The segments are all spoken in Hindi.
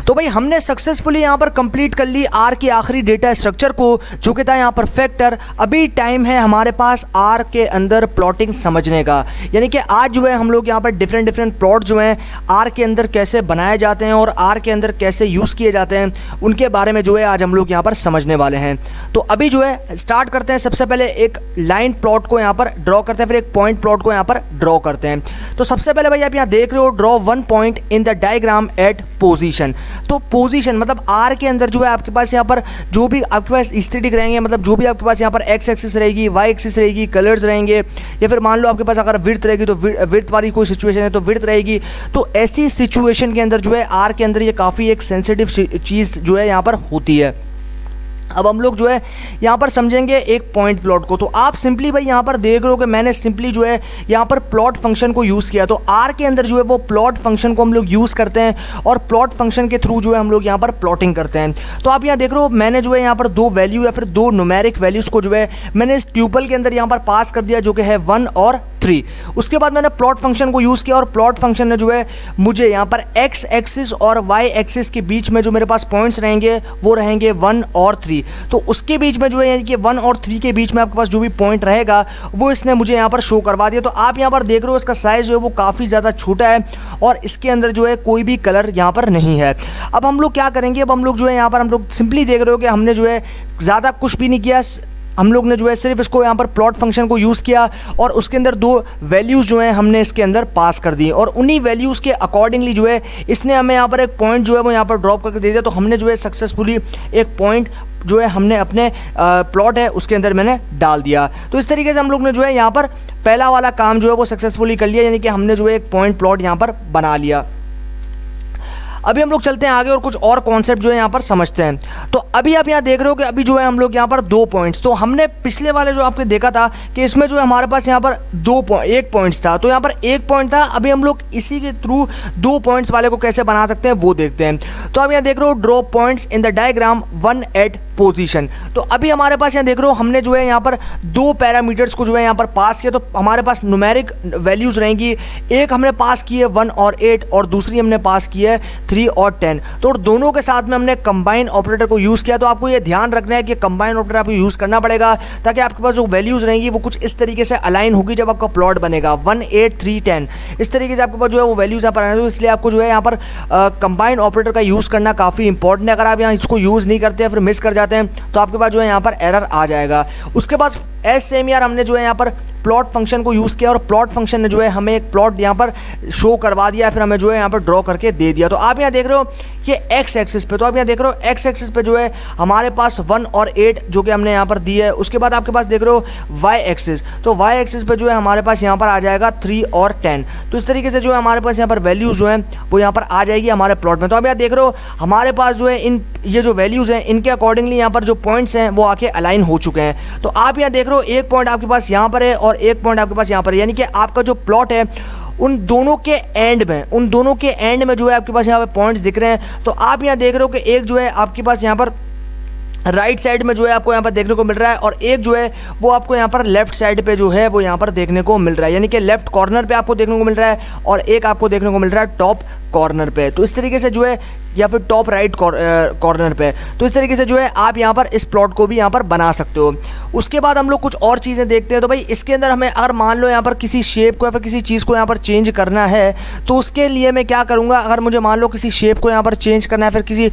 तो भाई हमने सक्सेसफुली यहाँ पर कंप्लीट कर ली आर की आखिरी डेटा स्ट्रक्चर को, जो कि था यहाँ पर फैक्टर। अभी टाइम है हमारे पास आर के अंदर प्लॉटिंग समझने का, यानी कि आज जो है हम लोग यहाँ पर डिफरेंट प्लॉट जो हैं आर के अंदर कैसे बनाए जाते हैं और आर के अंदर कैसे यूज़ किए जाते हैं उनके बारे में जो है आज हम लोग यहाँ पर समझने वाले हैं। तो अभी जो है स्टार्ट करते हैं। सबसे पहले एक लाइन प्लॉट को यहाँ पर ड्रॉ करते हैं, फिर एक पॉइंट प्लॉट को यहाँ पर ड्रॉ करते हैं। तो सबसे पहले भाई आप यहाँ देख रहे हो, draw one point in the diagram eight position. तो पोजीशन मतलब आर के अंदर जो है आपके पास यहाँ पर जो भी आपके पास एस्थेटिक रहेंगे, मतलब जो भी आपके पास यहाँ पर एक्स एक्सिस रहेगी, वाई एक्सिस रहेगी, कलर्स रहेंगे, या फिर मान लो आपके पास अगर विड्थ रहेगी तो विड्थ वाली कोई सिचुएशन है तो विड्थ रहेगी। तो ऐसी सिचुएशन के अंदर जो है आर के अंदर ये काफ़ी एक सेंसिटिव चीज़ जो है यहाँ पर होती है। अब हम लोग जो है यहाँ पर समझेंगे एक पॉइंट प्लॉट को। तो आप सिंपली भाई यहाँ पर देख रहे हो कि मैंने सिंपली जो है यहाँ पर प्लॉट फंक्शन को यूज़ किया। तो आर के अंदर जो है वो प्लॉट फंक्शन को हम लोग यूज़ करते हैं और प्लॉट फंक्शन के थ्रू जो है हम लोग यहाँ पर प्लॉटिंग करते हैं। तो आप यहाँ देख रहे हो मैंने जो है यहाँ पर दो वैल्यू या फिर दो न्यूमेरिक वैल्यूज़ को जो है मैंने इस ट्यूपल के अंदर यहाँ पर पास कर दिया, जो कि है 1 और 3। उसके बाद मैंने प्लॉट फंक्शन को यूज़ किया और प्लॉट फंक्शन ने जो है मुझे यहाँ पर एक्स एक्सिस और वाई एक्सिस के बीच में जो मेरे पास पॉइंट्स रहेंगे वो रहेंगे 1 और 3। तो उसके बीच में जो है यानी कि 1 और 3 के बीच में आपके पास जो भी पॉइंट रहेगा वो इसने मुझे यहाँ पर शो करवा दिया। तो आप यहाँ पर देख रहे हो इसका साइज़ जो है वो काफ़ी ज़्यादा छोटा है और इसके अंदर जो है कोई भी कलर यहाँ पर नहीं है। अब हम लोग क्या करेंगे, अब हम लोग जो है यहाँ पर हम लोग सिंपली देख रहे हो कि हमने जो है ज़्यादा कुछ भी नहीं किया, हम लोग ने जो है सिर्फ इसको यहाँ पर प्लॉट फंक्शन को यूज़ किया और उसके अंदर दो वैल्यूज़ जो हैं हमने इसके अंदर पास कर दी और उन्हीं वैल्यूज़ के अकॉर्डिंगली जो है इसने हमें यहाँ पर एक पॉइंट जो है वो यहाँ पर ड्रॉप करके दे दिया। तो हमने जो है सक्सेसफुली एक पॉइंट जो है हमने अपने प्लॉट है उसके अंदर मैंने डाल दिया। तो इस तरीके से हम लोग ने जो है यहाँ पर पहला वाला काम जो है वो सक्सेसफुली कर लिया, यानी कि हमने जो है एक पॉइंट प्लॉट यहाँ पर बना लिया। अभी हम लोग चलते हैं आगे और कुछ और कॉन्सेप्ट जो है यहाँ पर समझते हैं। तो अभी आप यहाँ देख रहे हो कि अभी जो है हम लोग यहाँ पर दो पॉइंट्स, तो हमने पिछले वाले जो आपने देखा था कि इसमें जो है हमारे पास यहाँ पर एक पॉइंट्स था, तो यहाँ पर एक पॉइंट था। अभी हम लोग इसी के थ्रू दो पॉइंट्स वाले को कैसे बना सकते हैं वो देखते हैं। तो अब यहाँ देख रहे हो draw points in the diagram 1 at position. तो अभी हमारे पास यहाँ देख रहे हो हमने जो है यहाँ पर दो पैरामीटर्स को जो है यहाँ पर पास किया। तो हमारे पास न्यूमेरिक वैल्यूज़ रहेंगी, एक हमने पास की है 1 और 8 और दूसरी हमने पास की है 3 और 10। तो दोनों के साथ में हमने कंबाइन ऑपरेटर को यूज़ किया। तो आपको ये ध्यान रखना है कि कंबाइन ऑपरेटर आपको यूज़ करना पड़ेगा ताकि आपके पास जो वैल्यूज़ रहेंगी वो कुछ इस तरीके से अलाइन होगी जब आपका प्लॉट बनेगा 1 8 3 10 इस तरीके से आपके पास जो है वो वैल्यूज़ यहाँ पर आने। तो इसलिए आपको जो है यहाँ पर कंबाइन ऑपरेटर का यूज़ करना काफ़ी इंपॉर्टेंट है। अगर आप यहाँ इसको यूज़ नहीं करते हैं फिर मिस कर जाते हैं तो आपके पास जो है यहाँ पर एरर आ जाएगा। उसके बाद सेम यार हमने जो है यहाँ पर प्लॉट फंक्शन को यूज़ किया और प्लॉट फंक्शन ने जो है हमें एक प्लॉट यहाँ पर शो करवा दिया, फिर हमें जो है यहाँ पर ड्रॉ करके दे दिया। तो आप यहाँ देख रहे हो कि एक्स एक्सिस पे, तो आप यहाँ देख रहे हो एक्स एक्सिस पे जो है हमारे पास 1 और 8 जो कि हमने यहाँ पर दी है। उसके बाद आपके पास देख रहे हो वाई एक्सिस, तो वाई एक्सिस पे जो है हमारे पास यहाँ पर आ जाएगा 3 और 10। तो इस तरीके से जो है हमारे पास यहाँ पर वैल्यूज़ जो हैं वो यहाँ पर आ जाएगी हमारे प्लॉट में। तो आप यहाँ देख रहे हो हमारे पास जो है ये जो वैल्यूज़ हैं इनके अकॉर्डिंगली यहाँ पर जो पॉइंट्स हैं वो आके अलाइन हो चुके हैं। तो आप यहाँ देख रहे हो एक पॉइंट आपके पास यहाँ पर है और एक पॉइंट आपके पास यहाँ पर है, यानी कि आपका जो प्लॉट है उन दोनों के एंड में जो है आपके पास यहाँ पे पॉइंट्स दिख रहे हैं। तो आप यहाँ देख रहे हो कि एक जो है आपके पास यहाँ पर राइट साइड में जो है आपको यहाँ पर देखने को मिल रहा है और एक जो है वो आपको यहाँ पर लेफ्ट साइड पे जो है वो यहाँ पर देखने को मिल रहा है, यानी कि लेफ्ट कॉर्नर पे आपको देखने को मिल रहा है और एक आपको देखने को मिल रहा है टॉप कॉर्नर पे। तो इस तरीके से जो है या फिर टॉप राइट कॉर्नर पे, तो इस तरीके से जो है आप यहाँ पर इस प्लॉट को भी यहाँ पर बना सकते हो। उसके बाद हम लोग कुछ और चीज़ें देखते हैं। तो भाई इसके अंदर हमें अगर मान लो यहाँ पर किसी शेप को या फिर किसी चीज़ को यहाँ पर चेंज करना है तो उसके लिए मैं क्या करूँगा, अगर मुझे मान लो किसी शेप को यहाँ पर चेंज करना है फिर किसी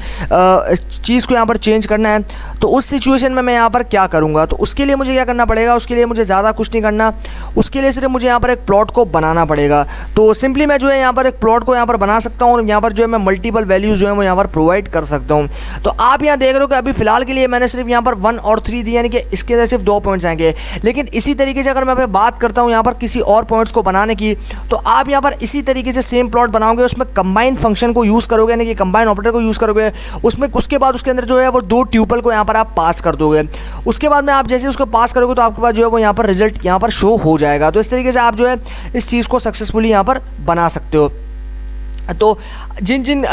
चीज़ को यहाँ पर चेंज करना है तो उस सिचुएशन में मैं यहाँ पर क्या करूँगा। तो उसके लिए मुझे क्या करना पड़ेगा, उसके लिए मुझे ज़्यादा कुछ नहीं करना, उसके लिए सिर्फ मुझे यहाँ पर एक प्लॉट को बनाना पड़ेगा। तो सिंपली मैं जो है यहाँ पर एक प्लॉट को यहाँ पर बना सकता हूँ और यहाँ पर जो है मैं मल्टीपल वैल्यूज़ जो है वो यहाँ पर प्रोवाइड कर सकता हूँ। तो आप यहाँ देख रहे हो कि अभी फिलहाल के लिए मैंने सिर्फ यहाँ पर 1 और 3 दिया, यानी कि इसके अंदर सिर्फ 2 पॉइंट्स आएंगे। लेकिन इसी तरीके से अगर मैं बात करता हूँ यहाँ पर किसी और पॉइंट्स को बनाने की, तो आप यहाँ पर इसी तरीके से सेम प्लॉट बनाओगे, उसमें कंबाइन फंक्शन को यूज़ करोगे, यानी कि कंबाइन ऑपरेटर को यूज़ करोगे उसमें। उसके बाद उसके अंदर जो है वो 2 ट्यूपल को यहाँ पर आप पास कर दोगे। उसके बाद में आप जैसे उसको पास करोगे तो आपके पास जो है वो यहाँ पर रिजल्ट यहाँ पर शो हो जाएगा। तो इस तरीके से आप जो है इस चीज़ को सक्सेसफुली यहाँ पर बना सकते हो। तो जिन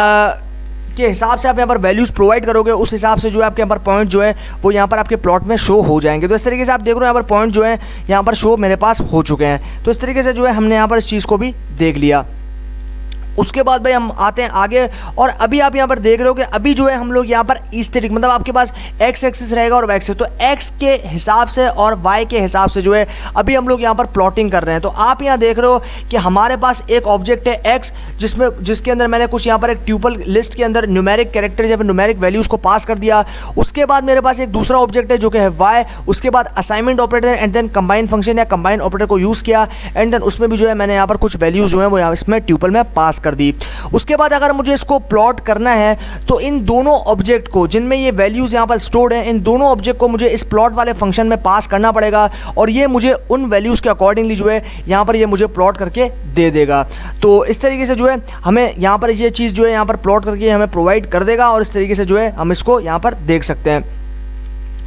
के हिसाब से आप यहाँ पर वैल्यूज़ प्रोवाइड करोगे उस हिसाब से जो है आपके यहाँ पर पॉइंट जो है वो यहाँ पर आपके प्लॉट में शो हो जाएंगे। तो इस तरीके से आप देख रहे हो यहाँ पर पॉइंट जो है यहाँ पर शो मेरे पास हो चुके हैं। तो इस तरीके से जो है हमने यहाँ पर इस चीज़ को भी देख लिया। उसके बाद भाई हम आते हैं आगे, और अभी आप यहाँ पर देख रहे हो कि अभी जो है हम लोग यहाँ पर एस्थेटिक मतलब आपके पास एक्स एक्सिस रहेगा और वाई एक्सिस, तो एक्स के हिसाब से और वाई के हिसाब से जो है अभी हम लोग यहाँ पर प्लॉटिंग कर रहे हैं। तो आप यहाँ देख रहे हो कि हमारे पास एक ऑब्जेक्ट है एक्स, जिसके अंदर मैंने कुछ यहाँ पर एक ट्यूपल लिस्ट के अंदर न्यूमेरिक कैरेक्टर्स या फिर न्यूमेरिक वैल्यूज़ को पास कर दिया। उसके बाद मेरे पास एक दूसरा ऑब्जेक्ट है जो कि है वाई, उसके बाद assignment operator and then combine function या कंबाइन ऑपरेटर को यूज़ किया, एंड देन उसमें भी जो है मैंने यहाँ पर कुछ वैल्यूज़ जो है वो यहाँ इसमें ट्यूपल में पास कर दी। उसके बाद अगर मुझे इसको प्लॉट करना है तो इन दोनों ऑब्जेक्ट को, जिनमें ये वैल्यूज़ यहाँ पर स्टोर्ड हैं, इन दोनों ऑब्जेक्ट को मुझे इस प्लॉट वाले फंक्शन में पास करना पड़ेगा, और ये मुझे उन वैल्यूज़ के अकॉर्डिंगली जो है यहाँ पर ये मुझे प्लॉट करके दे देगा। तो इस तरीके से जो है हमें यहाँ पर ये चीज़ जो है यहाँ पर प्लॉट करके हमें प्रोवाइड कर देगा, और इस तरीके से जो है हम इसको यहाँ पर देख सकते हैं।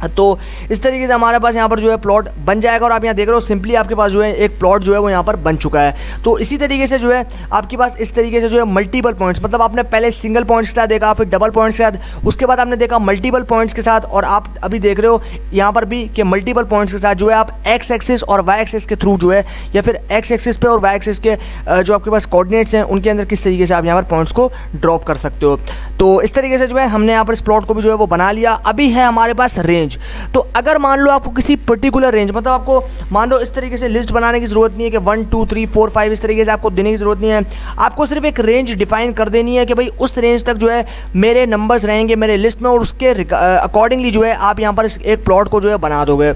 तो इस तरीके से हमारे पास यहाँ पर जो है प्लॉट बन जाएगा, और आप यहाँ देख रहे हो सिंपली आपके पास जो है एक प्लॉट जो है वो यहाँ पर बन चुका है। तो इसी तरीके से जो है आपके पास इस तरीके से जो है मल्टीपल पॉइंट्स, मतलब आपने पहले सिंगल पॉइंट्स के साथ देखा, फिर डबल पॉइंट्स के साथ, उसके बाद आपने देखा मल्टीपल पॉइंट्स के साथ, और आप अभी देख रहे हो यहाँ पर भी कि मल्टीपल पॉइंट्स के साथ जो है आप एक्स एक्सिस और वाई एक्सिस के थ्रू जो है, या फिर एक्स एक्सिस पे और वाई एक्सिस के जो आपके पास कोऑर्डिनेट्स हैं उनके अंदर किस तरीके से आप यहाँ पर पॉइंट्स को ड्रॉप कर सकते हो। तो इस तरीके से जो है हमने यहाँ पर इस प्लॉट को भी जो है वो बना लिया। अभी है हमारे पास रेंज। तो अगर मान लो आपको किसी पर्टिकुलर रेंज, मतलब आपको मान लो इस तरीके से लिस्ट बनाने की जरूरत नहीं है कि 1 2 3 4 5 इस तरीके से आपको देने की जरूरत नहीं है, आपको सिर्फ एक रेंज डिफाइन कर देनी है कि भाई उस रेंज तक जो है मेरे नंबर्स रहेंगे मेरे लिस्ट में, और उसके अकॉर्डिंगली जो है आप यहाँ पर एक प्लॉट को जो है बना दोगे।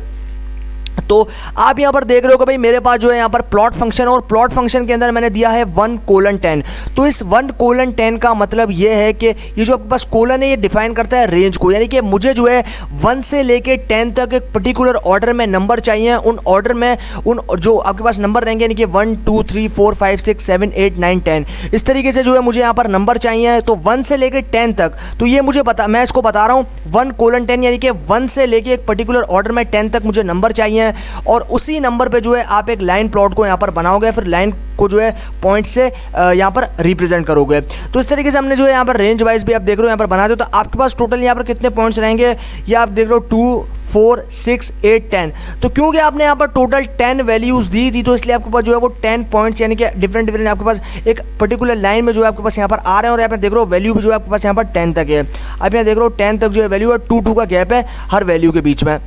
तो आप यहाँ पर देख रहे हो कि भाई मेरे पास जो है यहाँ पर प्लॉट फंक्शन, और प्लॉट फंक्शन के अंदर मैंने दिया है 1:10। तो इस 1:10 का मतलब ये है कि ये जो आपके पास कोलन है ये डिफाइन करता है रेंज को, यानी कि मुझे जो है 1 से लेके 10 तक एक पर्टिकुलर ऑर्डर में नंबर चाहिए। उन ऑर्डर में उन जो आपके पास नंबर रहेंगे, यानी कि 1 2 3 4 5 6 7 8 9 10 इस तरीके से जो है मुझे यहाँ पर नंबर चाहिए। तो 1 से लेके 10 तक, तो ये मुझे मैं इसको बता रहा हूँ 1:10, यानी कि 1 से लेके एक पर्टिकुलर ऑर्डर में 10 तक मुझे नंबर चाहिए, और उसी नंबर पे जो है आप एक लाइन प्लॉट को यहाँ पर बनाओगे, फिर लाइन को जो है पॉइंट से यहाँ पर रिप्रेजेंट करोगे। तो इस तरीके से हमने जो है यहाँ पर रेंज वाइज भी आप देख रहे हो यहाँ पर बना दो। तो आपके पास टोटल यहाँ पर कितने पॉइंट्स रहेंगे, ये आप देख रहे हो 2 4 6 8 10। तो क्योंकि आपने यहाँ पर टोटल 10 वैल्यूज़ दी थी, तो इसलिए आपके पास जो है वो 10 पॉइंट्स, यानी कि डिफरेंट डिफरेंट आपके पास एक पर्टिकुलर लाइन में जो है आपके पास यहाँ पर आ रहे हैं, और यहाँ पर देख रहे हो वैल्यू भी जो है आपके पास यहाँ पर 10 तक है। आप यहाँ देख रहे हो 10 तक जो है वैल्यू है, 2 का गैप है हर वैल्यू के बीच में।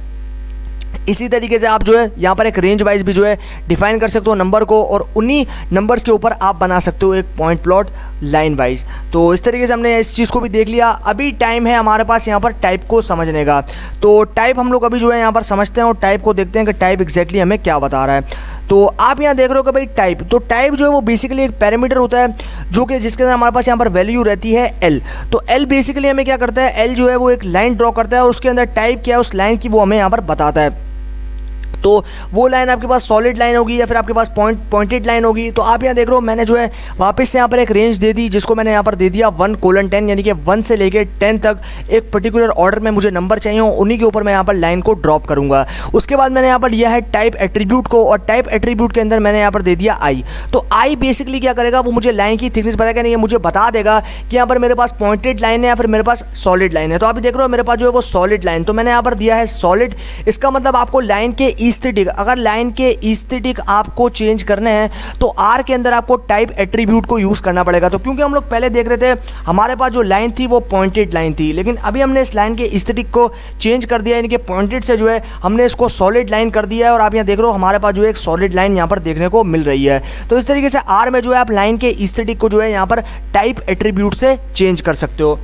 इसी तरीके से आप जो है यहाँ पर एक रेंज वाइज भी जो है डिफाइन कर सकते हो नंबर को, और उन्हीं नंबर्स के ऊपर आप बना सकते हो एक पॉइंट प्लॉट लाइन वाइज। तो इस तरीके से हमने इस चीज़ को भी देख लिया। अभी टाइम है हमारे पास यहाँ पर टाइप को समझने का। तो टाइप हम लोग अभी जो है यहाँ पर समझते हैं और टाइप को देखते हैं कि टाइप एग्जैक्टली हमें क्या बता रहा है। तो आप यहाँ देख रहे हो कि भाई टाइप, तो टाइप जो है वो बेसिकली एक पैरामीटर होता है जो कि जिसके अंदर हमारे पास यहाँ पर वैल्यू रहती है एल। तो एल बेसिकली हमें क्या करता है, एल जो है वो एक लाइन ड्रॉ करता है, और उसके अंदर टाइप क्या है उस लाइन की वो हमें यहाँ पर बताता है। तो वो लाइन आपके पास सॉलिड लाइन होगी या फिर आपके पास पॉइंटेड लाइन होगी। तो आप यहाँ देख रहे हो मैंने जो है वापस से यहाँ पर एक रेंज दे दी, जिसको मैंने यहाँ पर दे दिया 1:10, यानी कि 1 से लेके 10 तक एक पर्टिकुलर ऑर्डर में मुझे नंबर चाहिए, उन्हीं के ऊपर मैं यहाँ पर लाइन को ड्रॉप करूँगा। उसके बाद मैंने यहाँ पर लिया है टाइप एट्रीब्यूट को, और टाइप एट्रीब्यूट के अंदर मैंने यहाँ पर दे दिया आई। तो आई बेसिकली क्या करेगा, वो मुझे लाइन की थिकनेस बताएगा, नहीं मुझे बता देगा कि यहाँ पर मेरे पास पॉइंटेड लाइन है या फिर मेरे पास सॉलिड लाइन है। तो आप देख रहे हो मेरे पास जो है वो सॉलिड लाइन, तो मैंने यहाँ पर दिया है सॉलिड। इसका मतलब आपको लाइन के एस्थेटिक, अगर लाइन के एस्थेटिक आपको चेंज करने हैं तो आर के अंदर आपको टाइप एट्रीब्यूट को यूज करना पड़ेगा। तो क्योंकि हम लोग पहले देख रहे थे हमारे पास जो लाइन थी वो पॉइंटेड लाइन थी, लेकिन अभी हमने इस लाइन के एस्थेटिक को चेंज कर दिया, यानी कि पॉइंटेड से जो है हमने इसको सॉलिड लाइन कर दिया है। और आप यहाँ देख रहे हो हमारे पास जो है एक सॉलिड लाइन यहाँ पर देखने को मिल रही है। तो इस तरीके से आर में जो है आप लाइन के एस्थेटिक को जो है यहाँ पर टाइप एट्रीब्यूट से चेंज कर सकते हो।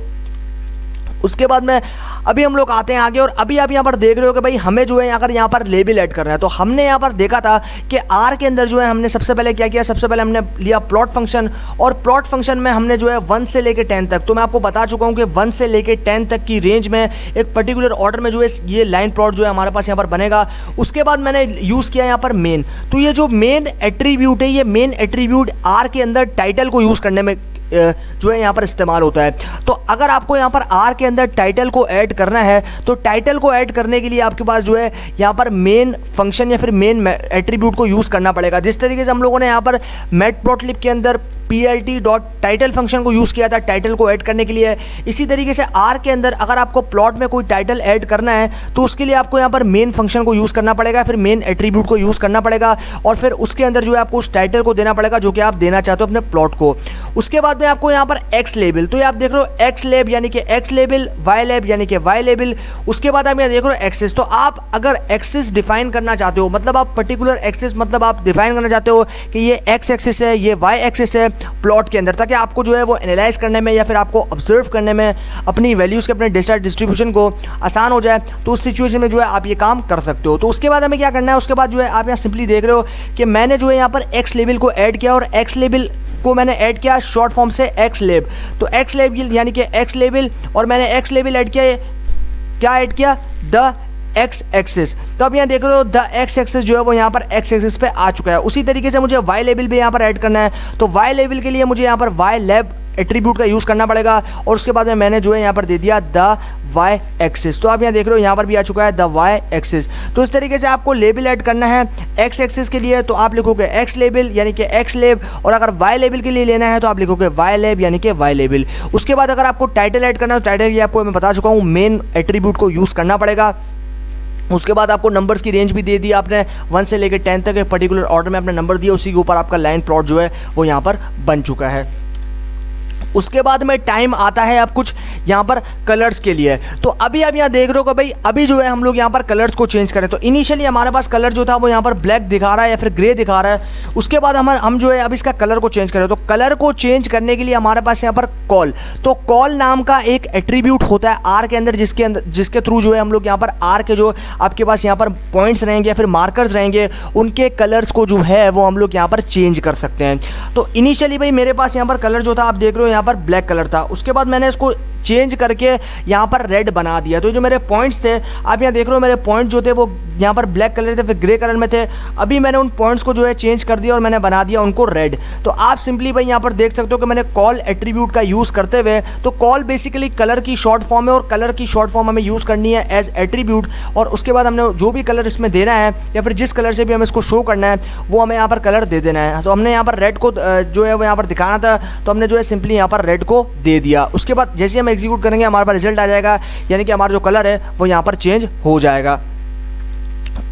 उसके बाद में अभी हम लोग आते हैं आगे, और अभी आप यहाँ पर देख रहे हो कि भाई हमें जो है अगर यहाँ पर लेबल ऐड करना है, तो हमने यहाँ पर देखा था कि आर के अंदर जो है हमने सबसे पहले क्या किया, सबसे पहले हमने लिया प्लॉट फंक्शन, और प्लॉट फंक्शन में हमने जो है 1 से लेके 10 तक, तो मैं आपको बता चुका हूँ कि 1 से लेके 10 तक की रेंज में एक पर्टिकुलर ऑर्डर में जो है ये लाइन प्लॉट जो है हमारे पास यहाँ पर बनेगा। उसके बाद मैंने यूज़ किया यहाँ पर मेन। तो ये जो मेन एट्रीब्यूट है, ये मेन एट्रीब्यूट आर के अंदर टाइटल को यूज़ करने में जो है यहाँ पर इस्तेमाल होता है। तो अगर आपको यहाँ पर आर के अंदर टाइटल को ऐड करना है, तो टाइटल को ऐड करने के लिए आपके पास जो है यहाँ पर मेन फंक्शन या फिर मेन एट्रीब्यूट को यूज़ करना पड़ेगा। जिस तरीके से हम लोगों ने यहाँ पर मैटप्लॉटलिब के अंदर plt.title फंक्शन को यूज़ किया था टाइटल को ऐड करने के लिए, इसी तरीके से आर के अंदर अगर आपको प्लॉट में कोई टाइटल ऐड करना है तो उसके लिए आपको यहाँ पर मेन फंक्शन को यूज़ करना पड़ेगा, फिर मेन एट्रीब्यूट को यूज़ करना पड़ेगा, और फिर उसके अंदर जो है आपको उस टाइटल को देना पड़ेगा जो कि आप देना चाहते हो अपने प्लॉट को। उसके बाद में आपको यहाँ पर एक्स लेबल, तो ये आप देख रहे हो एक्स लेब यानी कि एक्स लेबल, वाई लेब यानी कि वाई लेबल। उसके बाद आप यहाँ देख रहे हो एक्सिस, तो आप अगर एक्सिस डिफाइन करना चाहते हो, मतलब आप पर्टिकुलर एक्सिस मतलब आप डिफाइन करना चाहते हो कि ये एक्स एक्सिस है, ये वाई एक्सिस है प्लॉट के अंदर, ताकि आपको जो है वो एनालाइज करने में या फिर आपको ऑब्जर्व करने में अपनी वैल्यूज़ के अपने डेटा डिस्ट्रीब्यूशन को आसान हो जाए, तो उस सिचुएशन में जो है आप ये काम कर सकते हो। तो उसके बाद हमें क्या करना है, उसके बाद जो है आप यहाँ सिंपली देख रहे हो कि मैंने जो है यहाँ पर एक्स लेबल को ऐड किया और एक्स लेबल को मैंने ऐड किया शॉर्ट फॉर्म से एक्स लेब, तो एक्स लेबल यानी कि एक्स लेबल, और मैंने एक्स लेबल ऐड किया, क्या ऐड किया, द एक्स एक्सिस। तो अब यहाँ देख रहे हो द एक्स एक्सिस जो है वो यहाँ पर एक्स एक्सिस पे आ चुका है। उसी तरीके से मुझे वाई लेबल भी यहाँ पर ऐड करना है, तो वाई लेबल के लिए मुझे यहाँ पर वाई लेब एट्रीब्यूट का यूज़ करना पड़ेगा, और उसके बाद में मैंने जो है यहाँ पर दे दिया द वाई एक्सिस। तो आप यहाँ देख रहे हो यहाँ पर भी आ चुका है द वाई एक्सिस। तो इस तरीके से आपको लेबल ऐड करना है एक्स एक्सिस के लिए, तो आप लिखोगे एक्स लेबल यानी कि एक्स लेब, और अगर वाई लेबल के लिए लेना है तो आप लिखोगे वाई लेब यानी कि वाई लेबल। उसके बाद अगर आपको टाइटल ऐड करना है तो टाइटल ये आपको मैं बता चुका हूँ मेन एट्रीब्यूट को यूज़ करना पड़ेगा। उसके बाद आपको नंबर्स की रेंज भी दे दी आपने, 1 से लेकर 10 तक एक पर्टिकुलर ऑर्डर में आपने नंबर दिया, उसी के ऊपर आपका लाइन प्लॉट जो है वो यहाँ पर बन चुका है। उसके बाद में टाइम आता है अब कुछ यहाँ पर कलर्स के लिए। तो अभी आप यहाँ देख रहे हो कि भाई अभी जो है हम लोग यहाँ पर कलर्स को चेंज करें, तो इनिशियली हमारे पास कलर जो था वो यहाँ पर ब्लैक दिखा रहा है या फिर ग्रे दिखा रहा है। उसके बाद हम जो है अब इसका कलर को चेंज करें, तो कलर को चेंज करने के लिए हमारे पास यहाँ पर कॉल, तो कॉल नाम का एक एट्रीब्यूट होता है आर के अंदर, जिसके थ्रू जो है हम लोग यहाँ पर आर के जो आपके पास यहाँ पर पॉइंट्स रहेंगे या फिर मार्कर्स रहेंगे, उनके कलर्स को जो है वो हम लोग यहाँ पर चेंज कर सकते हैं। तो इनिशियली भाई मेरे पास यहाँ पर कलर जो था आप देख रहे हो यहाँ पर ब्लैक कलर था, उसके बाद मैंने इसको चेंज करके यहाँ पर रेड बना दिया। तो जो मेरे पॉइंट्स थे आप यहाँ देख रहे हो मेरे पॉइंट जो थे वो यहाँ पर ब्लैक कलर थे फिर ग्रे कलर में थे, अभी मैंने उन पॉइंट्स को जो है चेंज कर दिया और मैंने बना दिया उनको रेड। तो आप सिंपली भाई यहाँ पर देख सकते हो कि मैंने कॉल एट्रीब्यूट का यूज़ करते हुए, तो कॉल बेसिकली कलर की शॉर्ट फॉर्म है और कलर की शॉर्ट फॉर्म हमें यूज़ करनी है एज एट्रीब्यूट, और उसके बाद हमने जो भी कलर इसमें देना है या फिर जिस कलर से भी हमें इसको शो करना है वो हमें यहाँ पर कलर दे देना है। तो हमने यहाँ पर रेड को जो है वो यहाँ पर दिखाना था, तो हमने जो है सिंपली यहाँ पर रेड को दे दिया। उसके बाद जैसे हम एग्जीक्यूट करेंगे हमारे पास रिजल्ट आ जाएगा, यानी कि हमारा जो कलर है वो यहाँ पर चेंज हो जाएगा।